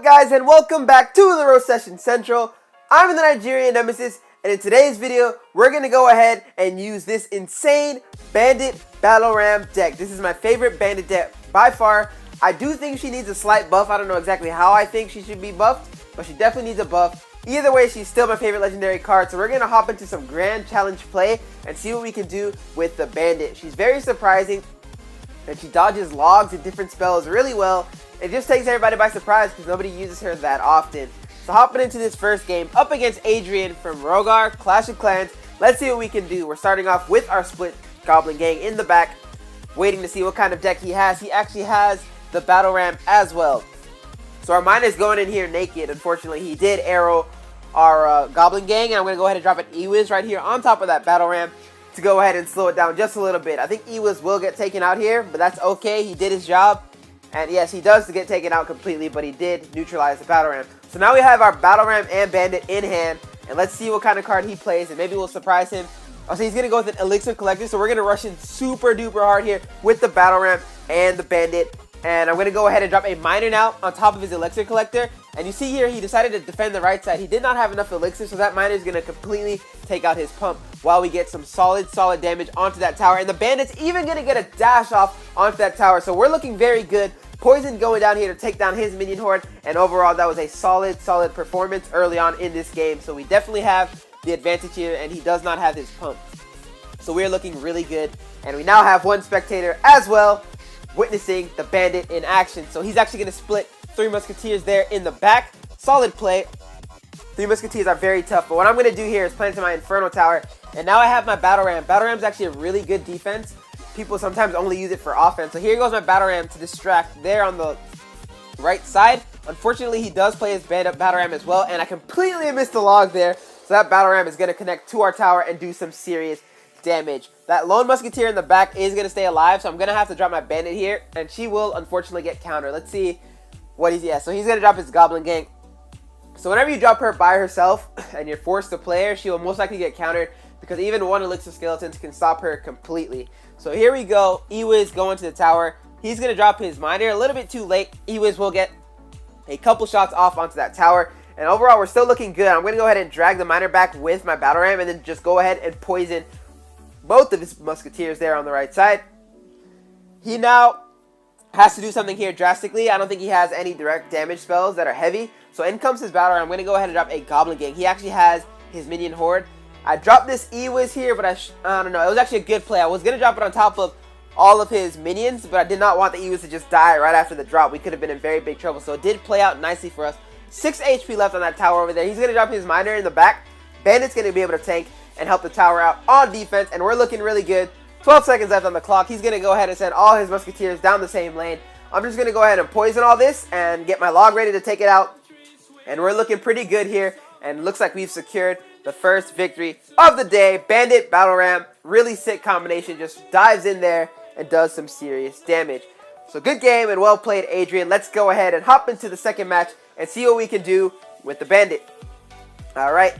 up, guys, and welcome back to the Roast Session Central. I'm the Nigerian Nemesis, and in today's video, we're going to go ahead and use this insane Bandit Battleram deck. This is my favorite Bandit deck by far. I do think she needs a slight buff. I don't know exactly how I think she should be buffed, but she definitely needs a buff. Either way, she's still my favorite legendary card, so we're going to hop into some grand challenge play and see what we can do with the Bandit. She's very surprising, and she dodges logs and different spells really well. It just takes everybody by surprise because nobody uses her that often. So hopping into this first game up against Adrian from Rogar, Clash of Clans. Let's see what we can do. We're starting off with our split Goblin Gang in the back, waiting to see what kind of deck he has. He actually has the Battleram as well. So our miner is going in here naked. Unfortunately, he did arrow our Goblin Gang, and I'm going to go ahead and drop an Ewiz right here on top of that Battleram to go ahead and slow it down just a little bit. I think Ewiz will get taken out here, but that's okay. He did his job. And yes, he does get taken out completely, but he did neutralize the Battleram. So now we have our Battleram and Bandit in hand, and let's see what kind of card he plays, and maybe we'll surprise him. Oh, so he's going to go with an Elixir Collector, so we're going to rush in super duper hard here with the Battleram and the Bandit. And I'm going to go ahead and drop a Miner now on top of his Elixir Collector. And you see here, he decided to defend the right side. He did not have enough Elixir, so that Miner is going to completely take out his pump while we get some solid damage onto that tower. And the Bandit's even going to get a dash off onto that tower, so we're looking very good. Poison going down here to take down his minion horde, and overall that was a solid performance early on in this game. So we definitely have the advantage here, and he does not have his pump. So we're looking really good, and we now have one spectator as well, witnessing the Bandit in action. So he's actually going to split Three Musketeers there in the back. Solid play. Three Musketeers are very tough, but what I'm going to do here is plant my Inferno Tower, and now I have my Battleram. Battleram's actually a really good defense. People sometimes only use it for offense. So here goes my Battleram to distract there on the right side. Unfortunately, he does play his Bandit Battleram as well, and I completely missed the log there. So that Battleram is going to connect to our tower and do some serious damage. That lone Musketeer in the back is going to stay alive, so I'm going to have to drop my Bandit here, and she will unfortunately get countered. Let's see what he's... Yeah, so he's going to drop his Goblin Gang. So whenever you drop her by herself and you're forced to play her, she will most likely get countered because even one Elixir Skeletons can stop her completely. So here we go. Ewiz going to the tower. He's going to drop his Miner a little bit too late. Ewiz will get a couple shots off onto that tower. And overall, we're still looking good. I'm going to go ahead and drag the Miner back with my Battleram and then just go ahead and poison both of his Musketeers there on the right side. He now has to do something here drastically. I don't think he has any direct damage spells that are heavy. So in comes his Battleram. I'm going to go ahead and drop a Goblin Gang. He actually has his Minion Horde. I dropped this Ewiz here, but I don't know. It was actually a good play. I was going to drop it on top of all of his minions, but I did not want the Ewiz to just die right after the drop. We could have been in very big trouble. So it did play out nicely for us. 6 HP left on that tower over there. He's going to drop his Miner in the back. Bandit's going to be able to tank and help the tower out on defense, and we're looking really good. 12 seconds left on the clock. He's going to go ahead and send all his Musketeers down the same lane. I'm just going to go ahead and poison all this and get my log ready to take it out. And we're looking pretty good here, and looks like we've secured the first victory of the day. Bandit, Battleram, really sick combination. Just dives in there and does some serious damage. So good game and well played, Adrian. Let's go ahead and hop into the second match and see what we can do with the Bandit. All right.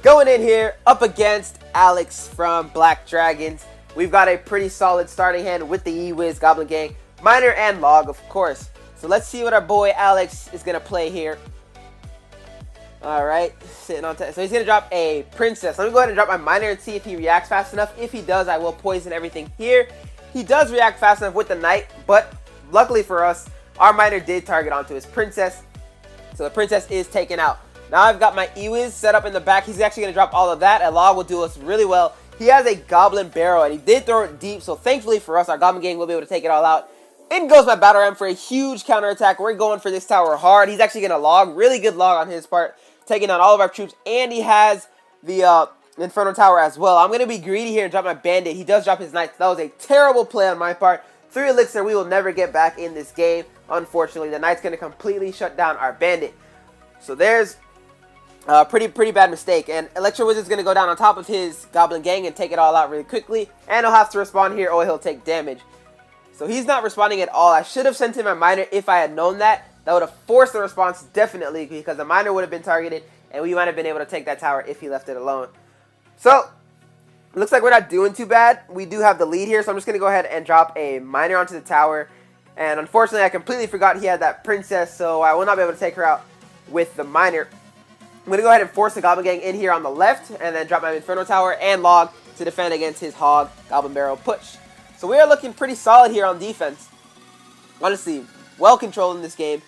Going in here up against Alex from Black Dragons. We've got a pretty solid starting hand with the Ewiz, Goblin Gang, Miner, and Log, of course. So let's see what our boy Alex is going to play here. Alright, sitting on so he's going to drop a Princess. Let me go ahead and drop my Miner and see if he reacts fast enough. If he does, I will poison everything here. He does react fast enough with the Knight, but luckily for us, our Miner did target onto his Princess. So the Princess is taken out. Now I've got my Ewiz set up in the back. He's actually going to drop all of that. A Log will do us really well. He has a Goblin Barrel, and he did throw it deep, so thankfully for us, our Goblin Gang will be able to take it all out. In goes my Battleram for a huge counterattack. We're going for this tower hard. He's actually going to log. Really good log on his part, taking out all of our troops. And he has the Inferno Tower as well. I'm going to be greedy here and drop my Bandit. He does drop his Knight. That was a terrible play on my part. 3 Elixir we will never get back in this game. Unfortunately, the Knight's going to completely shut down our Bandit. So there's a pretty bad mistake. And Electro Wizard's going to go down on top of his Goblin Gang and take it all out really quickly. And he'll have to respond here or he'll take damage. So he's not responding at all. I should have sent him a Miner if I had known that. That would have forced the response definitely, because the Miner would have been targeted and we might have been able to take that tower if he left it alone. So looks like we're not doing too bad. We do have the lead here, so I'm just going to go ahead and drop a Miner onto the tower And unfortunately, I completely forgot he had that princess, so I will not be able to take her out with the miner. I'm going to go ahead and force the Goblin Gang in here on the left, and then drop my Inferno Tower and log to defend against his Hog Goblin Barrel push. So we are looking pretty solid here on defense. Honestly, well controlled in this game.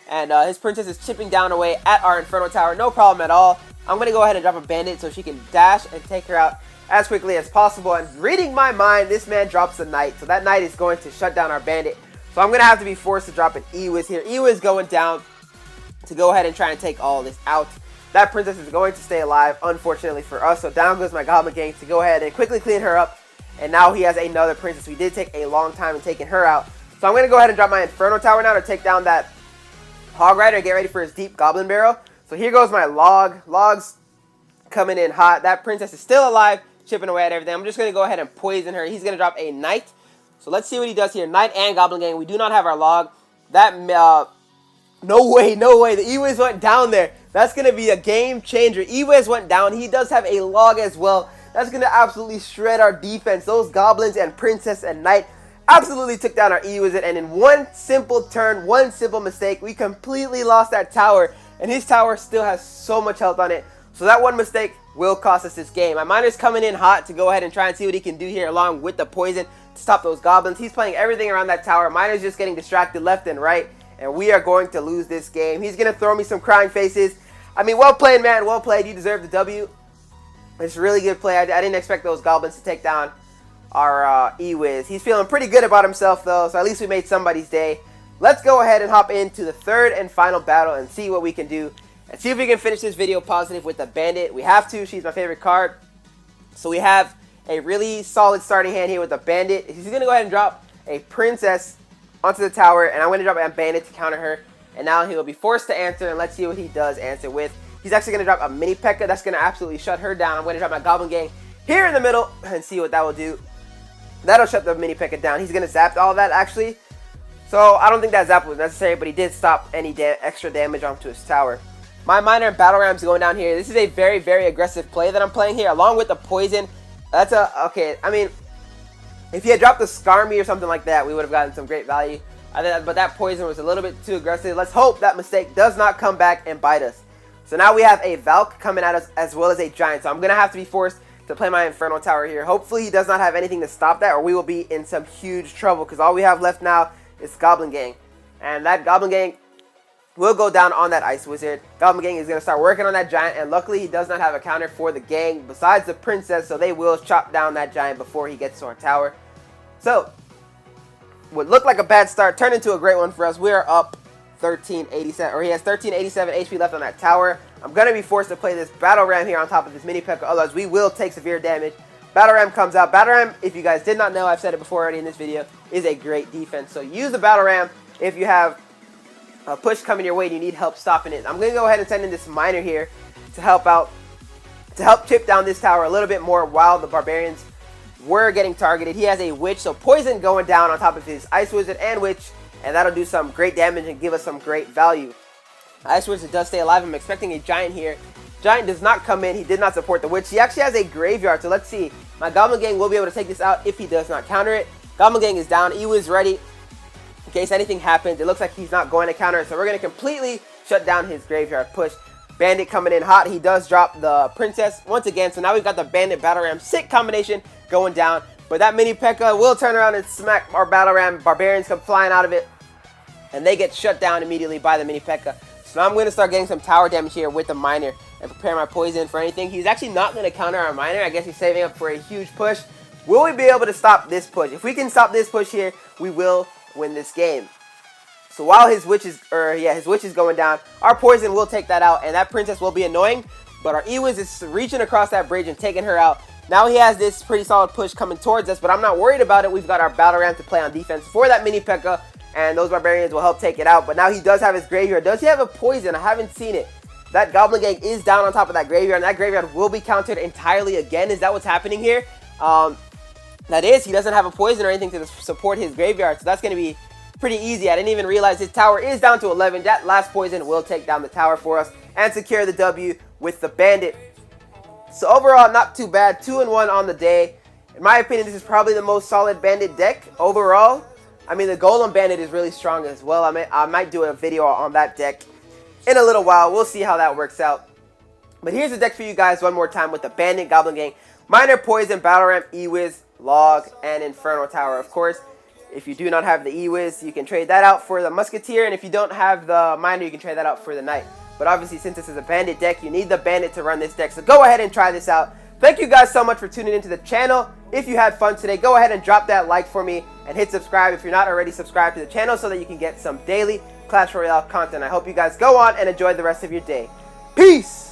And his princess is chipping down away at our Inferno Tower, no problem at all. I'm going to go ahead and drop a Bandit so she can dash and take her out as quickly as possible. And reading my mind, this man drops a Knight, so that Knight is going to shut down our Bandit. So I'm going to have to be forced to drop an E-Wiz here. E-Wiz going down to go ahead and try and take all this out. That princess is going to stay alive, unfortunately for us. So down goes my Goblin Gang to go ahead and quickly clean her up. And now he has another princess. We did take a long time in taking her out. So I'm going to go ahead and drop my Inferno Tower now to take down that Hog Rider and get ready for his deep Goblin Barrel. So here goes my log. Log's coming in hot. That princess is still alive, chipping away at everything. I'm just going to go ahead and poison her. He's going to drop a Knight. So let's see what he does here. Knight and Goblin Gang. We do not have our log. That, no way. The E-Wiz went down there. That's going to be a game changer. E-Wiz went down. He does have a log as well. That's going to absolutely shred our defense. Those Goblins and Princess and Knight absolutely took down our E-Wiz. And in one simple turn, one simple mistake, we completely lost that tower. And his tower still has so much health on it. So that one mistake will cost us this game. My miner's coming in hot to go ahead and try and see what he can do here along with the poison to stop those goblins. He's playing everything around that tower. Miner's just getting distracted left and right. And we are going to lose this game. He's going to throw me some crying faces. I mean, well played, man. Well played. You deserve the W. It's really good play. I didn't expect those goblins to take down our E-Wiz. He's feeling pretty good about himself, though. So at least we made somebody's day. Let's go ahead and hop into the third and final battle and see what we can do. And see if we can finish this video positive with the Bandit. We have to. She's my favorite card. So we have a really solid starting hand here with the Bandit. He's going to go ahead and drop a Princess onto the tower. And I'm going to drop a Bandit to counter her. And now he will be forced to answer. And let's see what he does answer with. He's actually going to drop a Mini Pekka. That's going to absolutely shut her down. I'm going to drop my Goblin Gang here in the middle and see what that will do. That'll shut the Mini Pekka down. He's going to zap all that, actually. So I don't think that zap was necessary, but he did stop any extra damage onto his tower. My Miner and Battleram's going down here. This is a very, very aggressive play that I'm playing here, along with the poison. That's okay, I mean, if he had dropped the Skarmy or something like that, we would have gotten some great value. But that poison was a little bit too aggressive. Let's hope that mistake does not come back and bite us. So now we have a Valk coming at us as well as a Giant. So I'm going to have to be forced to play my Inferno Tower here. Hopefully he does not have anything to stop that, or we will be in some huge trouble, because all we have left now is Goblin Gang. And that Goblin Gang will go down on that Ice Wizard. Goblin Gang is going to start working on that Giant, and luckily he does not have a counter for the Gang besides the Princess, so they will chop down that Giant before he gets to our tower. So, what looked like a bad start turned into a great one for us. We are up 1387, or he has 1387 HP left on that tower. I'm going to be forced to play this Battleram here on top of this Mini Pekka, otherwise we will take severe damage. Battleram comes out. Battleram, if you guys did not know, I've said it before already in this video, is a great defense. So use the Battleram if you have a push coming your way and you need help stopping it. I'm going to go ahead and send in this Miner here to help out, to help chip down this tower a little bit more while the Barbarians were getting targeted. He has a Witch, so poison going down on top of his Ice Wizard and Witch, and that'll do some great damage and give us some great value. Ice Wizard does stay alive. I'm expecting a Giant here. Giant does not come in. He did not support the Witch. He actually has a Graveyard, so let's see. My Goblin Gang will be able to take this out if he does not counter it. Goblin Gang is down. E-Wiz ready in case anything happens. It looks like he's not going to counter it, so we're going to completely shut down his Graveyard push. Bandit coming in hot. He does drop the Princess once again, so now we've got the Bandit Battleram sick combination going down. But that Mini Pekka will turn around and smack our Battleram. Barbarians come flying out of it, and they get shut down immediately by the Mini Pekka. So now I'm going to start getting some tower damage here with the Miner and prepare my poison for anything. He's actually not going to counter our Miner. I guess he's saving up for a huge push. Will we be able to stop this push? If we can stop this push here, we will win this game. So while his Witch is, his Witch is going down, our poison will take that out, and that Princess will be annoying. But our E-Wiz is reaching across that bridge and taking her out. Now he has this pretty solid push coming towards us, but I'm not worried about it. We've got our Battleram to play on defense for that Mini Pekka, and those Barbarians will help take it out. But now he does have his Graveyard. Does he have a poison? I haven't seen it. That Goblin Gang is down on top of that Graveyard, and that Graveyard will be countered entirely again. Is that what's happening here? That is, he doesn't have a poison or anything to support his Graveyard, so that's going to be pretty easy. I didn't even realize his tower is down to 11. That last poison will take down the tower for us and secure the W with the Bandit. So overall, not too bad. 2-1 on the day. In my opinion, this is probably the most solid Bandit deck overall. I mean, the Golem Bandit is really strong as well. I might do a video on that deck in a little while. We'll see how that works out. But here's the deck for you guys one more time with the Bandit, Goblin Gang, Miner, Poison, Battleram, E-Wiz, Log, and Inferno Tower. Of course, if you do not have the E-Wiz, you can trade that out for the Musketeer, and if you don't have the Miner, you can trade that out for the Knight. But obviously, since this is a Bandit deck, you need the Bandit to run this deck, so go ahead and try this out. Thank you guys so much for tuning into the channel. If you had fun today, go ahead and drop that like for me, and hit subscribe if you're not already subscribed to the channel so that you can get some daily Clash Royale content. I hope you guys go on and enjoy the rest of your day. Peace!